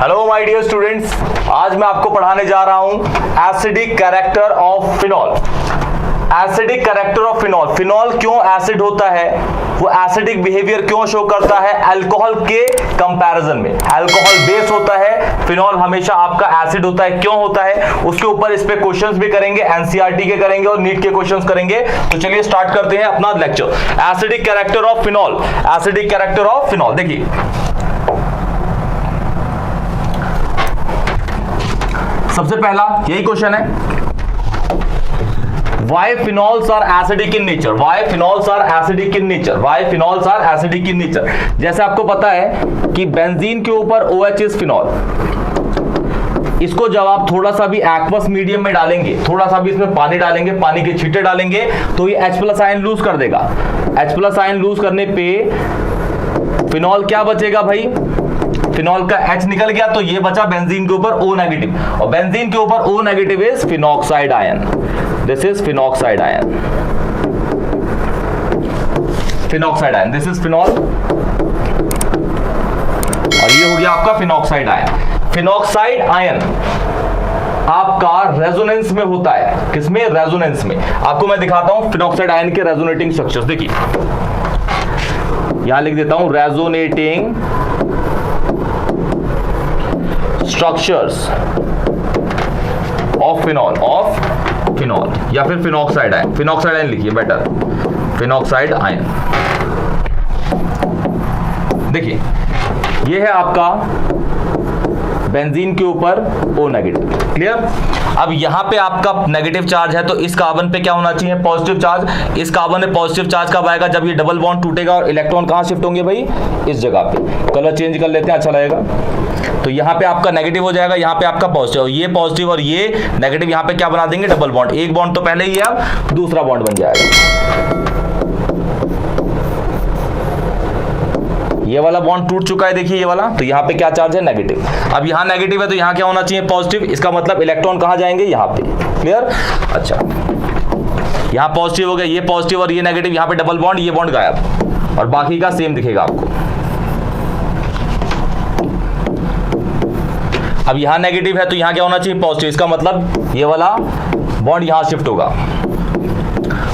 Hello my dear students, आज मैं आपको पढ़ाने जा रहा हूं acidic character of phenol. Acidic character of phenol. Phenol क्यों एसिड होता है, वो एसिडिक बिहेवियर क्यों शो करता है अल्कोहल के कंपैरिजन में। अल्कोहल बेस होता है, फिनॉल हमेशा आपका एसिड होता है, क्यों होता है उसके ऊपर इस पे क्वेश्चंस भी करेंगे, एनसीईआरटी के करेंगे और नीट के क्वेश्चंस करेंगे। तो चलिए स्टार्ट करते हैं अपना lecture. Acidic character of phenol. Acidic character of phenol, देखिए सबसे पहला यही क्वेश्चन है, Why phenols are acidic in nature? Why phenols are acidic in nature? Why phenols are acidic in nature? जैसे आपको पता है कि बेंजीन के ऊपर OH इज फिनॉल। इसको जब आप थोड़ा सा भी एक्वस मीडियम में डालेंगे, थोड़ा सा भी इसमें पानी डालेंगे, पानी के छींटे डालेंगे, तो ये H+ आयन लूज कर देगा। H+ आयन लूज करने पे फिनॉल क्या बचेगा भाई? फिनॉल का H निकल गया, तो ये बचा बेंजीन के ऊपर O नेगेटिव, और बेंजीन के ऊपर O negative is phenoxide ion. This is phenoxide ion. Phenoxide ion, this is phenol, और ये हो गया आपका फिनॉक्साइड आयन। फिनॉक्साइड आयन आपका रेजोनेंस में होता है। किसमें? रेजोनेंस में। आपको मैं दिखाता हूं फिनॉक्साइड आयन के रेजोनेटिंग स्ट्रक्चर्स। देखिए यहां लिख देता हूं रेजोनेटिंग स्ट्रक्चर्स ऑफ फिनॉल या फिर फिनॉक्साइड आयन। फिनॉक्साइड आयन लिखिए बेटर, फिनॉक्साइड आयन। देखिए ये है आपका बेंजीन के ऊपर O नेगेटिव। क्लियर? अब यहां पे आपका नेगेटिव चार्ज है, तो इस कार्बन पे क्या होना चाहिए? Positive charge. इस कार्बन में पॉजिटिव चार्ज कब आएगा? जब ये डबल बॉन्ड टूटेगा और इलेक्ट्रॉन कहां शिफ्ट होंगे भाई? इस जगह पे। कलर चेंज कर लेते हैं, अच्छा लगेगा। तो यहाँ पे आपका नेगेटिव हो जाएगा, यहाँ पे आपका पॉजिटिव, ये पॉजिटिव और ये नेगेटिव यहाँ पे क्या बना देंगे? Double bond. एक बॉन्ड तो पहले ही है, अब दूसरा बॉन्ड बन जाएगा। ये वाला बॉन्ड टूट चुका है, देखिए ये वाला, तो यहाँ पे क्या चार्ज है? नेगेटिव। अब यहाँ नेगेटिव है तो यहाँ क्या होना चाहिए? पॉजिटिव। इसका मतलब इलेक्ट्रॉन कहाँ जाएंगे? यहाँ पे। क्लियर? अच्छा, यहाँ पॉजिटिव हो गया, ये पॉजिटिव और ये नेगेटिव, यहाँ पे डबल बॉन्ड, ये बॉन्ड गायब, और बाकी का सेम दिखेगा आपको। अब यहां नेगेटिव है तो यहां क्या होना चाहिए? पॉजिटिव। इसका मतलब ये वाला बॉन्ड यहां शिफ्ट होगा।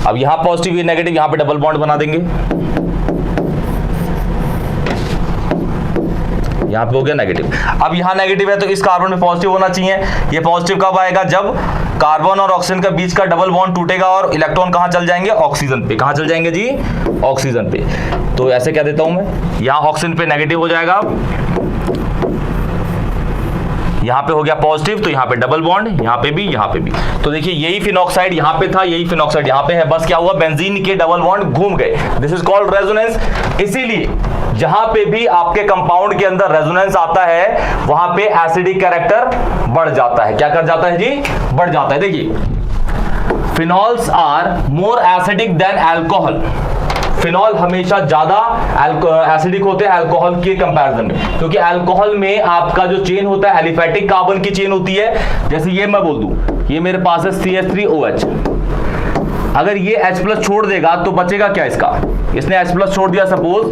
अब यहां पॉजिटिव, ये नेगेटिव, यहां पे डबल बॉन्ड बना देंगे, यहां पे हो गया नेगेटिव। अब यहां नेगेटिव है तो इस कार्बन में पॉजिटिव होना चाहिए। ये पॉजिटिव कब आएगा? जब कार्बन और ऑक्सीजन का बीच का डबल बॉन्ड टूटेगा और इलेक्ट्रॉन कहां चल जाएंगे? ऑक्सीजन पे। कहां चल जाएंगे जी? ऑक्सीजन पे। तो ऐसे क्या देता हूं मैं, यहां ऑक्सीजन पे नेगेटिव हो जाएगा, यहां पे हो गया पॉजिटिव, तो यहां पे डबल बॉन्ड, यहां पे भी, यहां पे भी। तो देखिए यही फिनॉक्साइड यहां पे था, यही फिनॉक्साइड यहां पे है, बस क्या हुआ? बेंजीन के डबल बॉन्ड घूम गए। This is called resonance. इसीलिए जहां पे भी आपके कंपाउंड के अंदर रेजोनेंस आता है वहां पे एसिडिक कैरेक्टर बढ़ जाता है। क्या कर जाता है जी? बढ़ जाता है। देखिए phenols are more acidic than alcohol. Phenol हमेशा ज्यादा एसिडिक होते हैं अल्कोहल के कंपैरिजन में, क्योंकि अल्कोहल में आपका जो चेन होता है एलिफैटिक कार्बन की चेन होती है। जैसे ये मैं बोल दूं, ये मेरे पास है CH3OH, अगर ये H+ छोड़ देगा तो बचेगा क्या इसका? इसने H+ छोड़ दिया सपोज,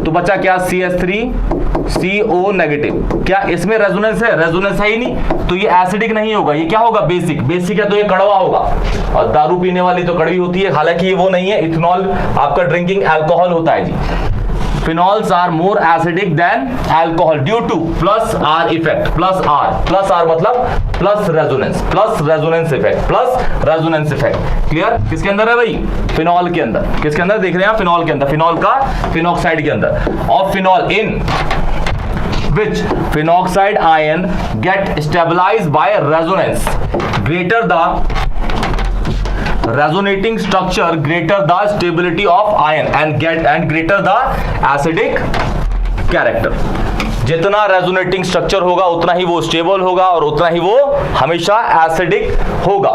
तो बचा क्या? CH3CO negative. क्या इसमें रेजोनेंस है? रेजोनेंस है ही नहीं, तो ये एसिडिक नहीं होगा। ये क्या होगा? बेसिक। बेसिक है तो ये कड़वा होगा, और दारू पीने वाली तो कड़वी होती है, हालांकि ये वो नहीं है। इथेनॉल आपका ड्रिंकिंग अल्कोहल होता है जी। Phenols are more acidic than alcohol due to +R effect. +R मतलब plus resonance effect, plus resonance effect. Clear? किसके अंदर है भाई? फिनॉल के अंदर। किसके अंदर देख रहे हैं? फिनॉल के अंदर, फिनॉल का फिनॉक्साइड के अंदर। Of phenol in which phenoxide ion get stabilized by resonance greater the resonating structure greater the stability of ion and greater the acidic character। जितना रेजोनेटिंग स्ट्रक्चर होगा उतना ही वो स्टेबल होगा और उतना ही वो हमेशा एसिडिक होगा।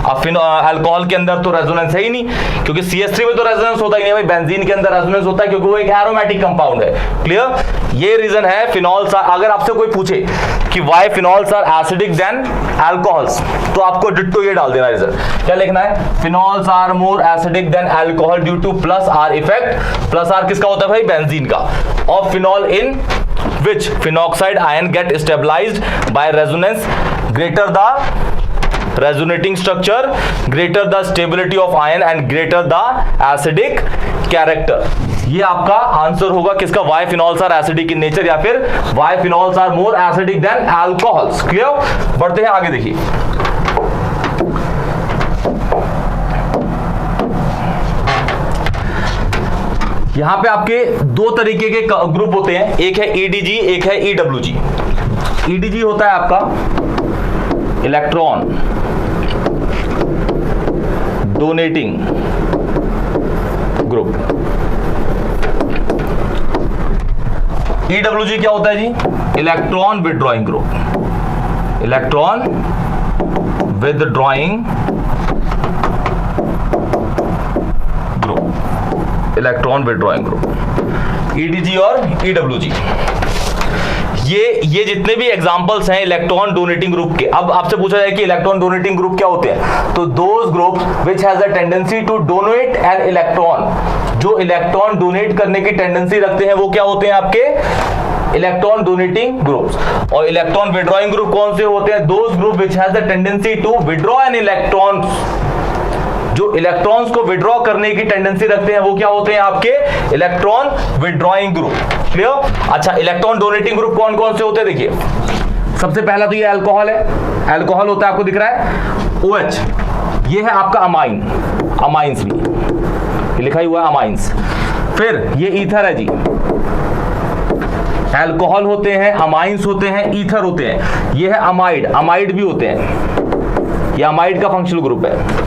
अब अल्कोहल के अंदर तो रेजोनेंस है ही नहीं, क्योंकि CH3 में तो रेजोनेंस होता ही नहीं भाई। बेंजीन के अंदर रेजोनेंस होता है क्योंकि वो एक एरोमेटिक कंपाउंड है। क्लियर? ये रीजन है फिनॉल्स। अगर आपसे कोई पूछे कि why phenols are acidic than alcohols, तो आपको डिट्टो ये डाल देना रीजन। क्या लिखना है? Phenols are more acidic than alcohol due to +R effect. +R किसका होता है भाई? बेंजीन का। और phenol in which phenoxide ion get stabilized by resonance greater the resonating structure, greater the stability of ion and greater the acidic character. ये आपका answer होगा किसका? why phenols are acidic in nature या फिर why phenols are more acidic than alcohols. Clear? बढ़ते हैं आगे, देखिए यहां पे आपके दो तरीके के ग्रुप होते हैं, एक है EDG, एक है EWG. EDG होता है आपका इलेक्ट्रॉन डोनेटिंग ग्रुप. EWG क्या होता है जी? Electron withdrawing group. Electron withdrawing group. Electron withdrawing group. EDG और EWG, ये जितने भी एग्जांपल्स हैं इलेक्ट्रॉन डोनेटिंग ग्रुप के. अब आपसे पूछा जाए कि इलेक्ट्रॉन डोनेटिंग ग्रुप क्या होते हैं, तो those groups which has a tendency to donate an electron, जो इलेक्ट्रॉन डोनेट करने की टेंडेंसी रखते हैं वो क्या होते हैं आपके? Electron donating groups. और इलेक्ट्रॉन विथड्रॉइंग ग्रुप कौन से होते हैं? Those group which has a tendency to withdraw an electron, जो इलेक्ट्रॉन्स को विड्रॉ करने की टेंडेंसी रखते हैं वो क्या होते हैं आपके? Electron withdrawing group. क्लियर? अच्छा, इलेक्ट्रॉन डोनेटिंग ग्रुप कौन कौन से होते हैं? देखिए सबसे पहला तो ये अल्कोहल है. अल्कोहल होता है, आपको दिख रहा है OH. ये है आपका अमाइन, अमाइंस भी ये लिखा ही हुआ है अमाइंस. फिर ये ईथर है जी. अल्कोहल होते हैं, अमाइंस होते हैं, ईथर होते हैं. ये है अमाइड, अमाइड भी होते हैं, ये अमाइड का फंक्शनल ग्रुप है.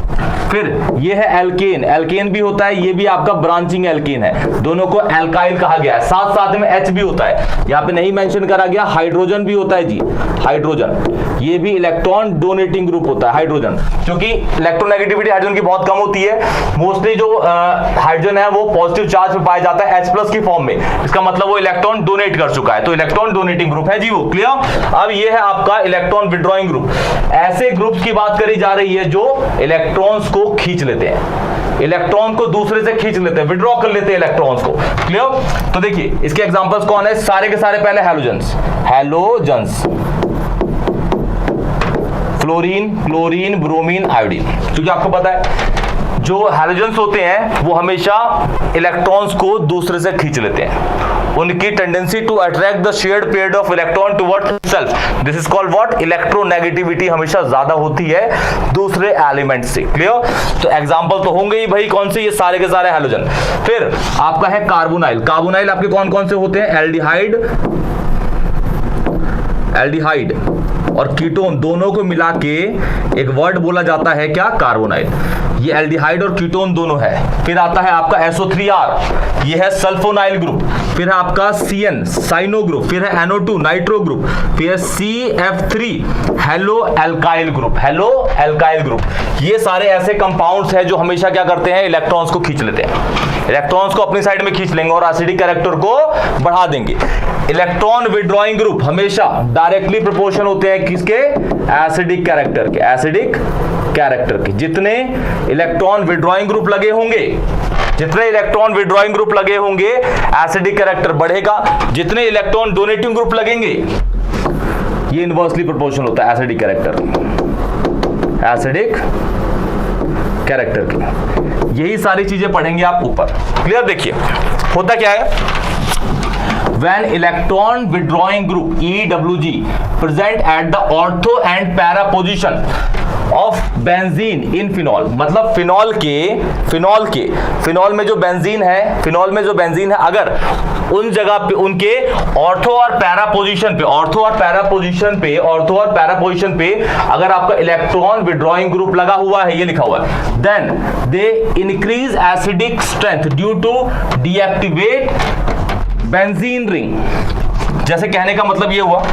फिर ये है एल्केन, एल्केन भी होता है, ये भी आपका ब्रांचिंग एल्केन है. दोनों को एल्काइल कहा गया है. साथ साथ में H भी होता है, यहाँ पे नहीं मेंशन करा गया. हाइड्रोजन भी होता है जी, हाइड्रोजन, ये भी इलेक्ट्रॉन डोनेटिंग ग्रुप होता है. हाइड्रोजन, क्योंकि इलेक्ट्रोनेगेटिविटी हाइड्रोजन की बहुत कम होती है. मोस्टली जो हाइड्रोजन है वो पॉजिटिव चार्ज पे पाया जाता है H+ की फॉर्म में. इसका मतलब वो इलेक्ट्रॉन डोनेट कर चुका है, तो इलेक्ट्रॉन डोनेटिंग ग्रुप है जी वो. क्लियर? अब ये है आपका इलेक्ट्रॉन विड्रॉइंग ग्रुप. ऐसे ग्रुप्स की बात करी जा रही है जो इलेक्ट्रॉन्स को खींच लेते हैं, इलेक्ट्रॉन को दूसरे से खींच लेते हैं, विड्रॉ कर लेते हैं इलेक्ट्रॉन्स को. क्लियर? तो देखिए इसके एग्जांपल्स कौन है? सारे के सारे पहले halogens, halogens, fluorine, chlorine, bromine, iodine. क्योंकि आपको पता है जो हैलोजेंस होते हैं वो हमेशा इलेक्ट्रॉन्स को दूसरे से खींच लेते हैं. उनकी tendency to attract the shared pair of electron toward self, this is called what? Electronegativity हमेशा ज्यादा होती है दूसरे एलिमेंट से. क्लियर? तो एग्जांपल तो होंगे ही भाई कौन से? ये सारे के सारे हैलोजन. फिर आपका है कार्बोनाइल. कार्बोनाइल आपके कौन कौन से होते हैं? एल्डिहाइड, एल्डिहाइड और कीटोन दोनों को मिला के एक वर्ड बोला जाता है क्या? कार्बोनाइल. ये एल्डिहाइड और कीटोन दोनों है. फिर आता है आपका SO3R, ये है सल्फोनाइल ग्रुप. फिर आपका CN, साइनो ग्रुप. फिर है NO2, नाइट्रो ग्रुप. फिर CF3, hello alkyl group, hello alkyl group. ये सारे ऐसे कंपाउंड्स हैं जो हमेशा क्या करते हैं? इलेक्ट्रॉन्स को खींच लेते हैं, इलेक्ट्रॉन्स को अपनी साइड में खींच लेंगे और एसिडिक कैरेक्टर को बढ़ा देंगे. इलेक्ट्रॉन विड्रॉइंग ग्रुप हमेशा डायरेक्टली प्रोपोर्शन होते हैं किसके? एसिडिक कैरेक्टर के, एसिडिक कैरेक्टर के. जितने इलेक्ट्रॉन विड्रॉइंग ग्रुप लगे होंगे, जितने इलेक्ट्रॉन विड्रॉइंग ग्रुप लगे होंगे एसिडिक कैरेक्टर बढ़ेगा. जितने इलेक्ट्रॉन डोनेटिंग ग्रुप लगेंगे ये इनवर्सली प्रोपोर्शनल होता है एसिडिक कैरेक्टर, एसिडिक कैरेक्टर की. यही सारी चीजें पढ़ेंगे आप ऊपर. क्लियर? देखिए होता क्या है, when electron withdrawing group EWG present at the ortho and para position of benzene in phenol, मतलब फिनॉल में जो बेंजीन है, फिनॉल में जो बेंजीन है अगर उन जगह पे उनके ऑर्थो और पैरा पोजीशन पे, ऑर्थो और पैरा पोजीशन पे अगर आपका इलेक्ट्रॉन विड्रॉइंग ग्रुप लगा हुआ है, ये लिखा हुआ है, then they increase acidic strength due to deactivate benzene ring. जैसे कहने का मतलब ये हुआ,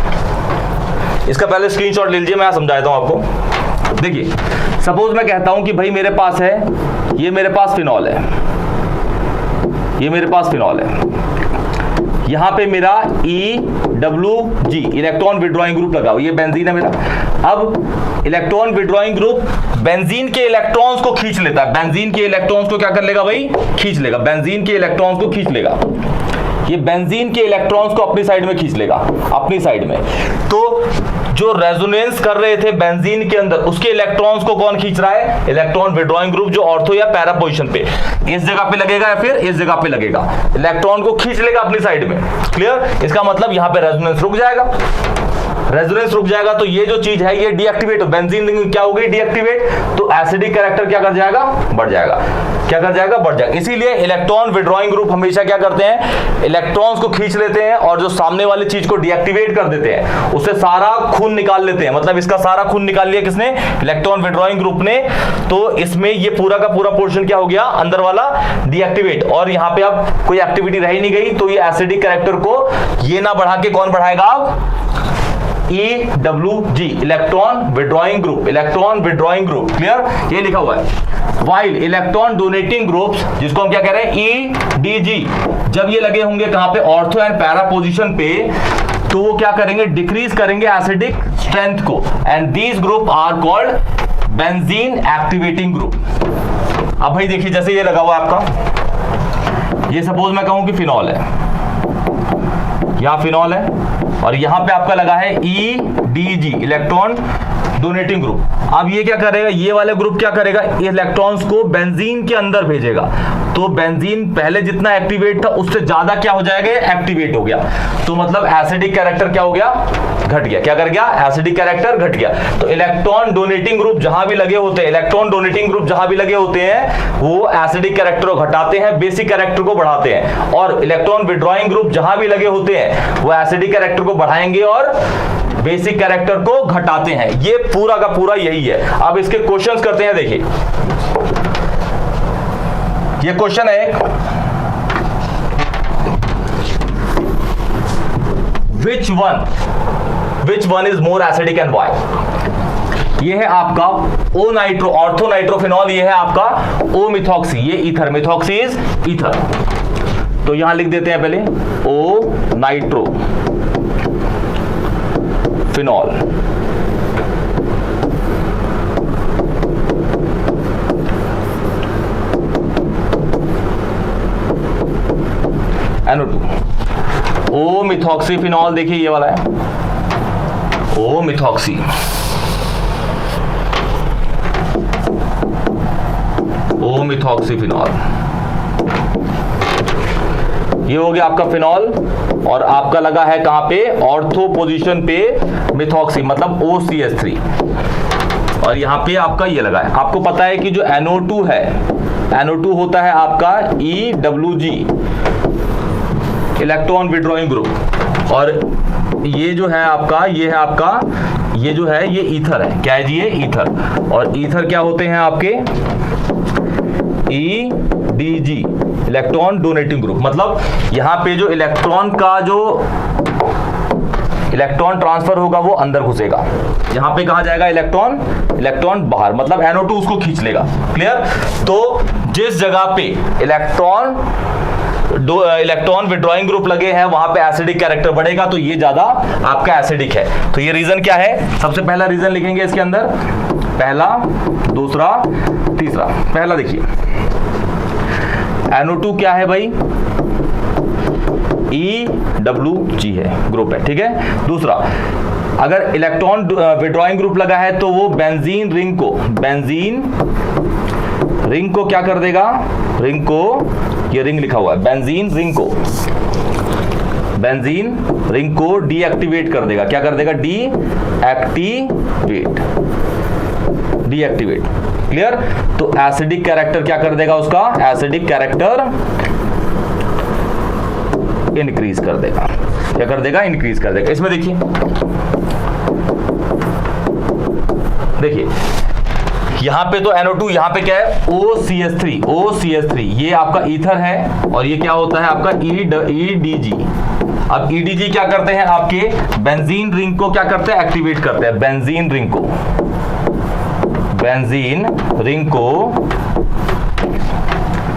इसका पहले स्क्रीनशॉट ले लीजिए, मैं समझाता हूं आपको. देखिए सपोज मैं कहता हूं कि भाई मेरे पास है, ये मेरे पास फिनॉल है, ये मेरे पास फिनॉल है, यहां पे मेरा EWG इलेक्ट्रॉन विड्रॉइंग ग्रुप लगा हुआ, ये बेंजीन है मेरा. अब इलेक्ट्रॉन विड्रॉइंग ग्रुप बेंजीन के इलेक्ट्रॉन्स को खींच लेता है, बेंजीन के इलेक्ट्रॉन्स को क्या कर लेगा भाई? खींच लेगा, बेंजीन के इलेक्ट्रॉन्स को खींच लेगा. ये बेंजीन के इलेक्ट्रॉन्स को अपनी साइड में खींच लेगा, अपनी साइड में। तो जो रेजोनेंस कर रहे थे बेंजीन के अंदर, उसके इलेक्ट्रॉन्स को कौन खींच रहा है? इलेक्ट्रॉन विड्रॉइंग ग्रुप, जो ऑर्थो या पैरा पोजीशन पे इस जगह पे लगेगा या फिर इस जगह पे लगेगा, इलेक्ट्रॉन को खींच लेगा अपनी साइड में। क्लियर? इसका मतलब यहां पे रेजोनेंस रुक जाएगा। रेजोनेंस रुक जाएगा तो ये जो चीज है ये डीएक्टिवेट, बेंजीन रिंग क्या हो गई? डीएक्टिवेट। तो एसिडिक कैरेक्टर क्या कर जाएगा? बढ़ जाएगा। क्या कर जाएगा? बढ़ जाएगा। इसीलिए इलेक्ट्रॉन विड्रॉइंग ग्रुप हमेशा क्या करते हैं? इलेक्ट्रॉन्स को खींच लेते हैं और जो सामने वाली चीज को डीएक्टिवेट कर देते हैं, उससे सारा खून निकाल लेते हैं। मतलब इसका सारा खून निकाल लिया किसने? इलेक्ट्रॉन विड्रॉइंग ग्रुप ने। तो इसमें ये पूरा का पूरा पोर्शन क्या हो गया? अंदर वाला डीएक्टिवेट। और यहां पे अब कोई एक्टिविटी रह ही नहीं गई, तो ये एसिडिक कैरेक्टर को ये ना बढ़ा के कौन बढ़ाएगा? अब EWG, electron withdrawing group, electron withdrawing group. Clear? ये लिखा हुआ है। वाइल इलेक्ट्रॉन डोनेटिंग ग्रुप्स, जिसको हम क्या कह रहे हैं? EDG, जब ये लगे होंगे कहां पे? ऑर्थो एंड पैरा पोजीशन पे, तो वो क्या करेंगे? डिक्रीज करेंगे एसिडिक स्ट्रेंथ को, and these group are called benzene activating group. अब भाई देखिए, जैसे ये लगा हुआ आपका, ये सपोज मैं कहूं कि फिनॉल है, यहां फिनॉल है और यहां पे आपका लगा है EDG, इलेक्ट्रॉन डोनेटिंग ग्रुप। अब ये क्या करेगा? ये वाला ग्रुप क्या करेगा? इलेक्ट्रॉन्स को बेंजीन के अंदर भेजेगा। तो बेंजीन पहले जितना एक्टिवेट था उससे ज्यादा क्या हो जाएगा? एक्टिवेट हो गया। तो मतलब एसिडिक कैरेक्टर क्या हो गया? घट गया। क्या कर गया? एसिडिक कैरेक्टर घट गया। तो इलेक्ट्रॉन डोनेटिंग ग्रुप जहां भी लगे होते हैं, इलेक्ट्रॉन डोनेटिंग ग्रुप जहां भी लगे होते हैं, वो एसिडिक कैरेक्टर को घटाते हैं, बेसिक कैरेक्टर को बढ़ाते हैं। और इलेक्ट्रॉन विड्रॉइंग ग्रुप जहां भी लगे होते हैं, वो एसिडिक कैरेक्टर को बढ़ाएंगे और बेसिक कैरेक्टर को घटाते हैं। ये पूरा का पूरा यही है। अब इसके क्वेश्चंस करते हैं। देखिए, ये क्वेश्चन है, which one is more acidic and why? ये है आपका ओ नाइट्रो, ऑर्थो नाइट्रोफिनॉल। ये है आपका ओ मिथॉक्सी, ये ईथर, मिथॉक्सी इज ईथर। तो यहां लिख देते हैं पहले ओ नाइट्रो फिनॉल। NO2, ओ मिथॉक्सी फिनॉल। देखिए ये वाला है ओ मिथॉक्सी, ओ मिथॉक्सी फिनॉल। ये हो गया आपका फिनॉल और आपका लगा है कहां पे? ऑर्थो पोजीशन पे मिथॉक्सी, मतलब OCH3। और यहां पे आपका ये लगा है। आपको पता है कि जो NO2 है, NO2 होता है आपका EWG, इलेक्ट्रॉन विड्रॉइंग ग्रुप। और ये जो है आपका, ये है आपका, ये जो है ये ईथर है। क्या है जी? ये ईथर। और ईथर क्या होते हैं आपके? EDG, electron donating group. मतलब यहां पे जो इलेक्ट्रॉन का जो इलेक्ट्रॉन ट्रांसफर होगा वो अंदर घुसेगा, यहां पे कहा जाएगा इलेक्ट्रॉन, इलेक्ट्रॉन बाहर, मतलब NO2 उसको खींच लेगा। क्लियर? तो जिस जगह पे इलेक्ट्रॉन विड्रॉइंग ग्रुप लगे हैं वहां पे एसिडिक कैरेक्टर बढ़ेगा, तो ये ज्यादा आपका एसिडिक है। तो ये रीजन क्या है? सबसे पहला रीजन लिखेंगे इसके अंदर, पहला, दूसरा, तीसरा। पहला देखिए, NO2 क्या है भाई? EWG है, ग्रुप है। ठीक है। दूसरा, अगर इलेक्ट्रॉन विड्रॉइंग ग्रुप लगा है तो वो बेंजीन रिंग को क्या कर देगा? रिंग को, ये रिंग लिखा हुआ है, बेंजीन रिंग को डीएक्टिवेट कर देगा। क्या कर देगा? डीएक्टिवेट। क्लियर? तो एसिडिक कैरेक्टर क्या कर देगा उसका? एसिडिक कैरेक्टर इंक्रीज कर देगा। क्या कर देगा? इंक्रीज कर देगा। इसमें देखिए यहां पे तो NO2, यहां पे क्या है? OCH3। ये आपका ईथर है और ये क्या होता है आपका? EDG। अब EDG क्या करते हैं? आपके बेंजीन रिंग को क्या करते हैं? एक्टिवेट करते हैं। बेंजीन रिंग को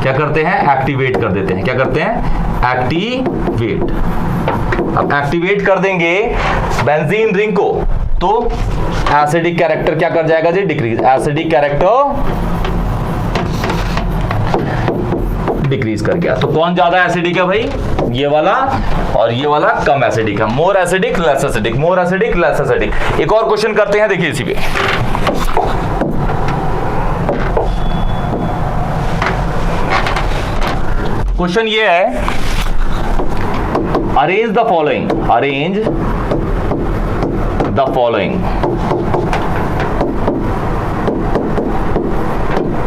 क्या करते हैं? एक्टिवेट कर देते हैं। क्या करते हैं? एक्टिवेट। अब एक्टिवेट कर देंगे बेंजीन रिंग को तो एसिडिक कैरेक्टर क्या कर जाएगा जी? डिक्रीज। एसिडिक कैरेक्टर डिक्रीज कर गया। तो कौन ज्यादा एसिडिक है भाई, ये वाला, और ये वाला कम एसिडिक है। More acidic less acidic, more acidic less acidic. एक और क्वेश्चन करते हैं, देखिए इसी पे। क्वेश्चन ये है, arrange the following, arrange the following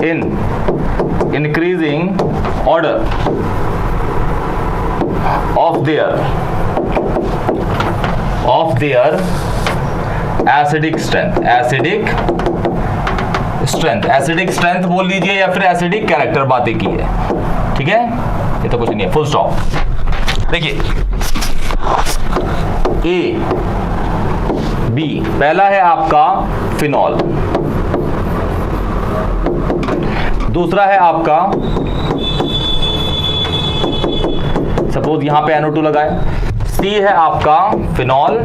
in increasing order of their acidic strength बोल लीजिए या फिर एसिडिक कैरेक्टर, बातें की है, ठीक है, ये तो कुछ नहीं है, फुल स्टॉप। देखिए ए बी, पहला है आपका फिनॉल, दूसरा है आपका, सपोज यहां पे NO2 लगाए, सी है आपका फिनॉल,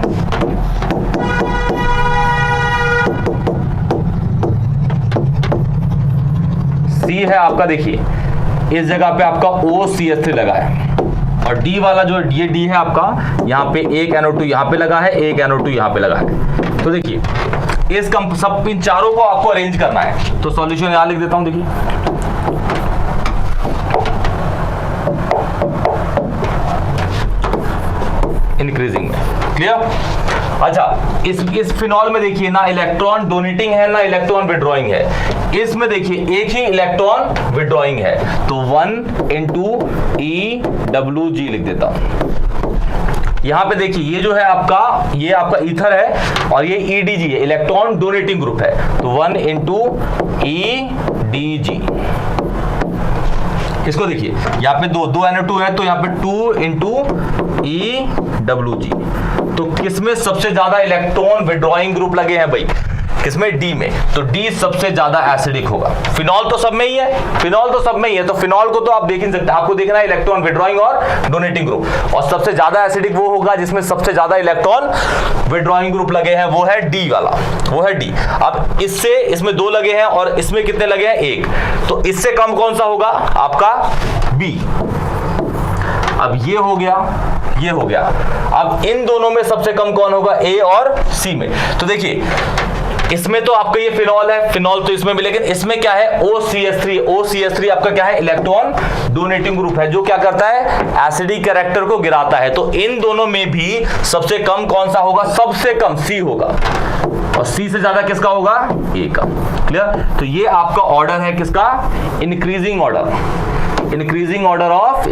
सी है आपका, देखिए इस जगह पे आपका OCH3 लगा है, और डी वाला जो ये डी है आपका, यहां पे एक NO2 यहां पे लगा है, एक NO2 यहां पे लगा है। तो देखिए इस सब इन चारों को आपको अरेंज करना है, तो सॉल्यूशन यहां लिख देता हूं, देखिए इंक्रीजिंग में, क्लियर। अच्छा, इस फिनॉल में देखिए ना इलेक्ट्रॉन डोनेटिंग है ना इलेक्ट्रॉन विड्रॉइंग है, इसमें देखिए एक ही इलेक्ट्रॉन विड्रॉइंग है, तो 1 into EWG लिख देता हूं। यहां पे देखिए ये जो है आपका, ये आपका ईथर है और ये EDG है, इलेक्ट्रॉन डोनेटिंग ग्रुप है, तो 1 into EDG। इसको देखिए यहाँ पे दो NO2 है, तो यहाँ पे 2 into EWG। तो किसमें सबसे ज्यादा इलेक्ट्रॉन विड्रॉइंग ग्रुप लगे हैं भाई, किसमें, डी में, तो डी सबसे ज्यादा एसिडिक होगा। फिनॉल तो सब में ही है, फिनॉल तो सब में ही है, तो फिनॉल को तो आप देख ही सकते हैं, आपको देखना है इलेक्ट्रॉन विड्रॉइंग और डोनेटिंग ग्रुप, और सबसे ज्यादा एसिडिक वो होगा जिसमें सबसे ज्यादा इलेक्ट्रॉन विड्रॉइंग ग्रुप लगे हैं, वो है डी वाला, वो है डी। अब इससे इसमें 2 लगे हैं और इसमें कितने लगे हैं, 1, तो इससे कम कौन सा होगा आपका, बी। अब ये हो गया, ये हो गया। अब इन दोनों में सबसे कम कौन होगा, ए और सी में। तो देखिए इसमें तो आपका ये फिनॉल है, फिनॉल तो इसमें भी, लेकिन इसमें क्या है, OCH3। OCH3 आपका क्या है, इलेक्ट्रॉन डोनेटिंग ग्रुप है, जो क्या करता है, एसिडिक कैरेक्टर को गिराता है। तो इन दोनों में भी सबसे कम कौन सा होगा, सबसे कम सी होगा, और सी से ज्यादा किसका होगा, ए का, क्लियर। तो ये आपका ऑर्डर है किसका, increasing order, increasing order of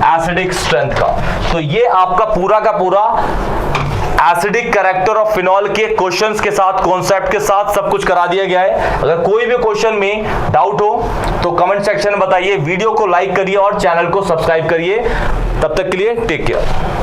acidic strength का। तो ये आपका पूरा का पूरा एसिडिक कैरेक्टर ऑफ फिनॉल के क्वेश्चंस के साथ, कॉन्सेप्ट के साथ सब कुछ करा दिया गया है। अगर कोई भी क्वेश्चन में डाउट हो तो कमेंट सेक्शन में बताइए, वीडियो को लाइक करिए और चैनल को सब्सक्राइब करिए। तब तक के लिए टेक केयर।